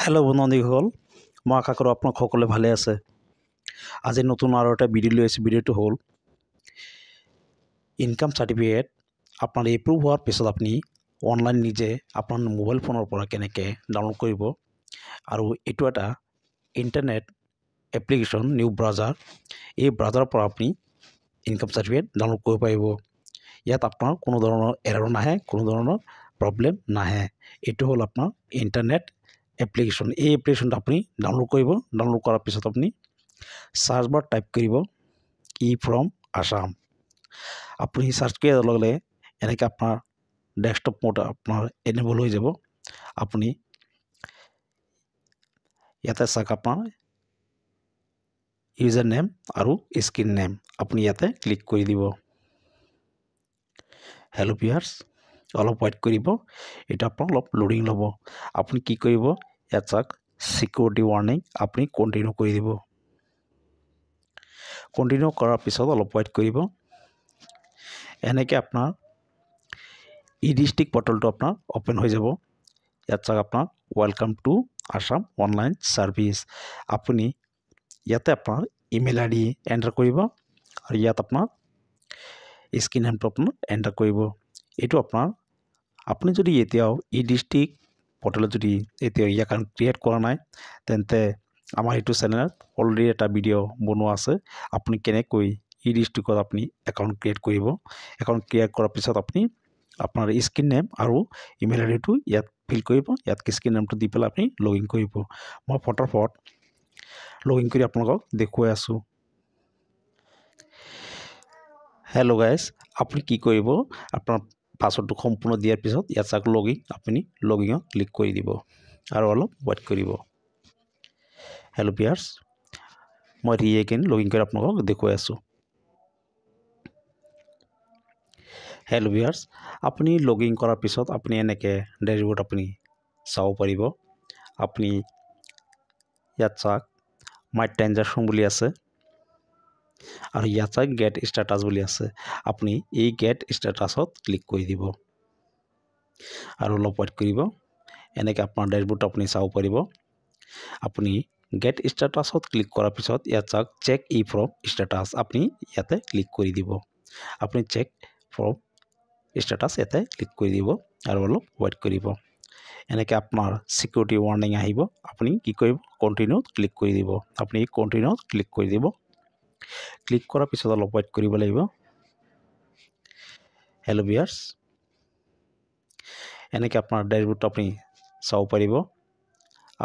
Hello बंधुসকল मैं आशा करूँ आपलोक सकले भाले आछे। आज नतुन आरो एटा भिडिओ লৈ आइছো। भिडिओটো हल इनकाम सार्टिफिकेट आपनार एप्रुव होवार पिছত आपनि अनलाइन निजे आपनार मोबाइल फोनर पर केनेके डाउनलोड करिब आरो एटु एटा इंटरनेट एप्लिकेशन निउ ब्राउजार এই ব্ৰাউজাৰৰ পৰা আপনি ইনকাম সাৰ্টিফিকেট ডাউনলোড কৰিব পাৰিব। ইয়াত আপোনাৰ কোনো ধৰণৰ এৰৰ নাহে, কোনো ধৰণৰ প্ৰবলেম নাহে। এটো হল আপোনাৰ ইন্টাৰনেট এপ্লিকেশন। এই এপ্লিকেশনটা আপনি ডাউনলোড কৰিব। ডাউনলোড কৰাৰ পিছত আপনি সাৰ্চ বাৰ টাইপ কৰিব ই ফ্ৰম আসাম। আপনি সাৰ্চ কৰাৰ লগে লগে এনেকৈ আপোনাৰ ডেস্কটপ মোড আপোনাৰ এনেবল হৈ যাব। আপনি ইয়াতে চাওক আপোনাৰ ইউজাৰ নেম আৰু স্ক্ৰিন নেম আপনি ইয়াতে ক্লিক কৰি দিব। हेलो ভিউয়াৰ্স অলপ ওয়েট কৰিব। এটা আপোনাৰ অলপ লোডিং ল'ব। আপনি কি কৰিব ইয়াত চাওক সিকিউৰিটি ওয়াৰ্নিং আপনি কন্টিনিউ কৰি দিব। কন্টিনিউ কৰাৰ পিছত অলপ ওয়েট কৰিব। এনেকৈ আপোনাৰ ই ডিস্ট্ৰিক্ট পোৰ্টালটো আপোনাৰ ওপেন হৈ যাব। ইয়াত চাওক আপোনাৰ welcome to Assam online service. আপনি ইয়াতে আপোনাৰ ইমেইল আইডি এন্টাৰ কৰিব আৰু ইয়াত আপোনাৰ স্ক্ৰিন নেমটো আপোনাৰ এন্টাৰ কৰিব। এটো আপোনাৰ আপনি যদি এতিয়াও ই ডিস্ট্ৰিক্ট পোৰ্টালত যদি এতিয়া একাউন্ট ক্ৰিয়েট কৰা নাই তেন্তে আমাৰ এইটো চ্যানেলত অলৰেডি এটা ভিডিও বনোৱা আছে। আপনি কেনেকৈ ই ডিস্ট্ৰিক্টত আপনি একাউন্ট ক্ৰিয়েট কৰিব। একাউন্ট ক্ৰিয়েট কৰাৰ পিছত আপনি আপোনাৰ স্ক্ৰিন নেম আৰু ইমেইল আইডিটো ইয়াত ফিল কৰিব। ইয়াত স্ক্ৰিন নেমটো দি পেলাই আপনি লগইন কৰিব। মই ফটাফট লগইন কৰি আপোনালোকক দেখুৱাই আছো। हेलो गाइस আপনি কি কৰিব আপনাৰ পাসওয়াৰ্ডটো সম্পূৰ্ণ দিয়াৰ পিছত ইয়াত চাক লগইন আপনি লগইন ক্লিক কৰি দিব আৰু অলপ ওয়েট কৰিব। हेलो ভিউয়াৰ্স মই ৰিএগেইন লগইন কৰি আপোনালোকক দেখুৱাই আছো। हेलो ভিউয়াৰ্স আপনি লগইন কৰাৰ পিছত আপনি এনেকে ড্যাশবোৰ্ড আপনি চাও পাৰিব। আপনি ইয়াত চাক মাই ট্ৰানজাকশন বুলি আছে আৰু ইয়াত চাক গেট স্ট্যাটাস বুলি আছে। আপনি এই গেট স্ট্যাটাসত ক্লিক কৰি দিব আৰু অলপ ওয়েট কৰিব। এনেকৈ আপোনাৰ ড্যাশবোৰ্ড আপনি চাও পাৰিব। আপনি গেট স্ট্যাটাসত ক্লিক কৰাৰ পিছত ইয়াত চাক চেক ই ফ্ৰম স্ট্যাটাস আপনি ইয়াতে ক্লিক কৰি দিব। আপনি চেক ফ্ৰম স্ট্যাটাস ইয়াতে ক্লিক কৰি দিব আৰু অলপ ওয়েট কৰিব। এনেকৈ আপোনাৰ সিকিউৰিটি ওয়াৰ্নিং আহিব। আপনি কি কৰিব কন্টিনিউ ক্লিক কৰি দিব। আপনি কন্টিনিউ ক্লিক কৰি দিব। ক্লিক কৰাৰ পিছত অলপ ওয়েট কৰিব লাগিব। हेलो ভিউয়াৰ্স এনেকৈ আপোনাৰ ড্যাশবোৰ্ড আপনি চাও পাৰিব।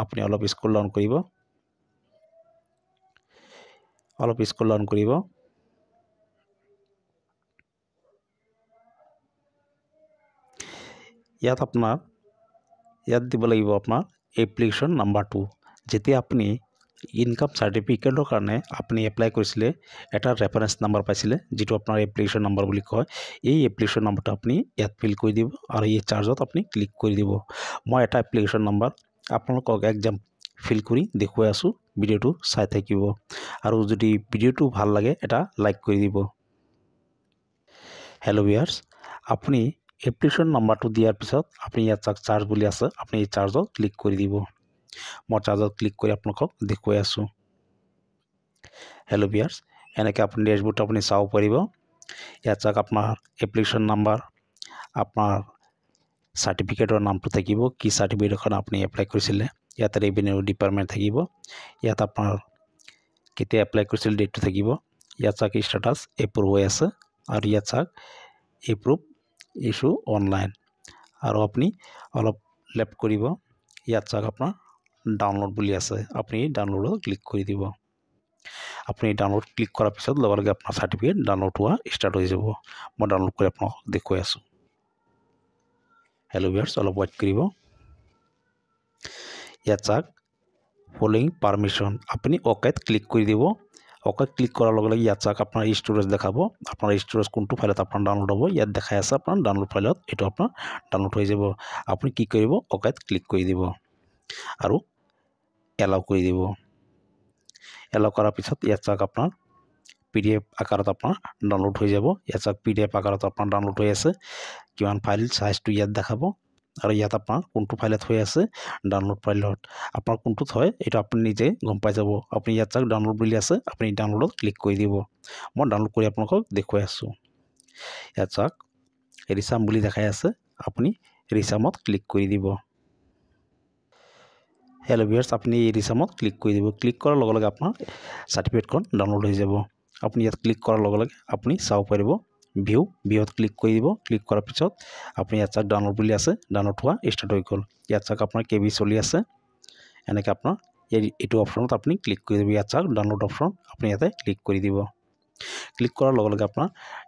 আপনি অলপ স্ক্ৰল ডাউন কৰিব। অলপ স্ক্ৰল ডাউন কৰিব। ইয়াত আপোনাৰ ইয়াত দিব লাগিব আপোনাৰ এপ্লিকেশন নাম্বাৰ 2। যেতিয়া আপনি ইনকাম সাৰ্টিফিকেটৰ কাৰণে আপনি এপ্লাই কৰিছিলে এটা ৰেফাৰেন্স নাম্বাৰ পাইছিলে যেটো আপোনাৰ এপ্লিকেশন নাম্বাৰ বুলি কয়। এই এপ্লিকেশন নাম্বাৰটো আপনি ইয়াত ফিল কৰি দিব আৰু এই চাৰ্জত আপনি ক্লিক কৰি দিব। মই এটা এপ্লিকেশন নাম্বাৰ আপোনালোকক একজাম ফিল কৰি দেখুৱাই আছো। ভিডিওটো চাই থাকিব আৰু যদি ভিডিওটো ভাল লাগে এটা লাইক কৰি দিব। हेलो ভিউয়াৰ্স আপনি এপ্লিকেশন নাম্বাৰটো দিয়াৰ পিছত আপনি ইয়াত চাক চাৰ্জ বুলি আছে আপনি এই চাৰ্জত ক্লিক কৰি দিব। মই চাৰ্জত ক্লিক কৰি আপোনালোকক দেখুৱাই আছো। हेलो ভিউয়াৰ্স এনেকৈ আপনি ড্যাশবোৰ্ড আপনি চাও পাৰিব। ইয়াত চাক আপোনাৰ এপ্লিকেশন নাম্বাৰ আপোনাৰ সাৰ্টিফিকেটৰ নামটো থাকিব কি সাৰ্টিফিকেটখন আপনি এপ্লাই কৰিছিলে। ইয়াত ৰেভিনিউ ডিপাৰ্টমেন্ট থাকিব। ইয়াত আপোনাৰ কেতিয়া এপ্লাই কৰিছিল ডেটটো থাকিব। ইয়াত চাক স্ট্যাটাস এপ্ৰুভ হৈ আছে আৰু ইয়াত চাক এপ্ৰুভ ইস্যু অনলাইন আৰু আপনি অলপ লেফট কৰিব। ইয়াত চাক আপোনাৰ ডাউনলোড বুলি আছে আপনি ডাউনলোডত ক্লিক কৰি দিব। আপনি ডাউনলোড ক্লিক কৰাৰ পিছত লগে লগে আপোনাৰ সাৰ্টিফিকেট ডাউনলোড হোৱা স্টাৰ্ট হৈ যাব। মই ডাউনলোড কৰি আপোনাক দেখুৱাই আছো। हेलो ভিউয়াৰ্স অলপ ওয়েট কৰিব। ইয়াত চাক ফলোইং পাৰমিশন আপনি ওকেত ক্লিক কৰি দিব। ওকে ক্লিক কৰাৰ লগে লগে ইয়াত চাক আপোনাৰ স্টোৰেজ দেখাব। আপোনাৰ স্টোৰেজ কোনটো ফাইলত আপোনাৰ ডাউনলোড হ'ব ইয়াত দেখাই আছে আপোনাৰ ডাউনলোড ফাইলত এটো আপোনাৰ ডাউনলোড হৈ যাব। আপনি কি কৰিব ওকেত ক্লিক কৰি দিব আৰু এলাও কৰি দিব। এলাও কৰাৰ পিছত ইয়াত চাক আপোনাৰ পিডিএফ আকাৰত আপোনাৰ ডাউনলোড হৈ যাব। ইয়াত চাক পিডিএফ আকাৰত আপোনাৰ ডাউনলোড হৈ আছে। কিমান ফাইল সাইজটো ইয়াত দেখাব। আৰু ইয়াত আপোনাৰ কোনটো ফাইলত হৈ আছে ডাউনলোড ফাইলত আপোনাৰ কোনটোত হয় এইটো আপুনি নিজে গম পাই যাব আপুনি ইয়াত চাওক ডাউনলোড বুলি আছে আপুনি ডাউনলোডত ক্লিক কৰি দিব মই ডাউনলোড কৰি আপোনালোকক দেখুৱাই আছোঁ ইয়াত চাওক ৰিচাম বুলি দেখাই আছে আপুনি ৰিচামত ক্লিক কৰি দিব হেল্ল' ভিউয়াৰ্স আপুনি ৰিচামত ক্লিক কৰি দিব ক্লিক কৰাৰ লগে লগে আপোনাৰ সাৰ্টিফিকেটখন ডাউনলোড হৈ যাব আপুনি ইয়াত ক্লিক কৰাৰ লগে লগে আপুনি চাব পাৰিব ভিউত ক্লিক কৰি দিব ক্লিক কৰাৰ পিছত আপুনি ইয়াত চাওক ডাউনলোড বুলি আছে ডাউনলোড হোৱা ষ্টাৰ্ট হৈ গ'ল ইয়াত চাওক আপোনাৰ কেবি চলি আছে এনেকৈ আপোনাৰ এইটো অপশ্যনত আপুনি ক্লিক কৰি দিব ইয়াত চাওক ডাউনলোড অপশ্যন আপুনি ইয়াতে ক্লিক কৰি দিব ক্লিক কৰাৰ লগে লগে আপোনাৰ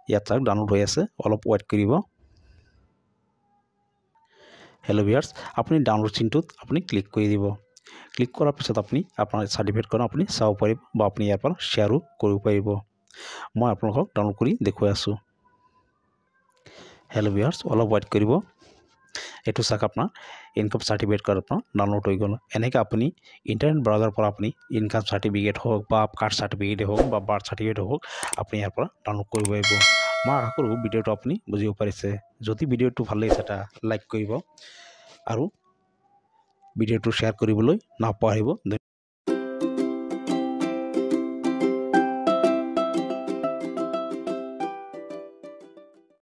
ইয়াত চাওক ডাউনলোড হৈ আছে অলপ ৱেইট কৰিব হেল্ল' ভিউয়াৰ্স আপুনি ডাউনলোড চিনটোত আপুনি ক্লিক কৰি দিব ক্লিক কৰাৰ পিছত আপুনি আপোনাৰ সাৰ্টিফিকেটখন আপুনি চাব পাৰিব বা আপুনি ইয়াৰ পৰা শ্বেয়াৰো কৰিব পাৰিব মই আপোনালোকক ডাউনলোড কৰি দেখুৱাই আছোঁ হেল্ল' ভিউয়াৰ্স অলপ ৱেইট কৰিব এইটো চাওক আপোনাৰ ইনকাম সাৰ্টিফিকেট আপোনাৰ ডাউনলোড হৈ গ'ল এনেকৈ আপুনি ইণ্টাৰনেট ব্ৰাউজাৰৰ পৰা আপুনি ইনকাম সাৰ্টিফিকেট হওক বা কাৰ্ড সাৰ্টিফিকেট হওক বা বাৰ্থ সাৰ্টিফিকেট হওক আপুনি ইয়াৰ পৰা ডাউনলোড কৰিব পাৰিব মই আশা কৰোঁ ভিডিঅ'টো আপুনি বুজিব পাৰিছে যদি ভিডিঅ'টো ভাল লাগিছে এটা লাইক কৰিব আৰু ভিডিঅ'টো শ্বেয়াৰ কৰিবলৈ নাপাহৰিব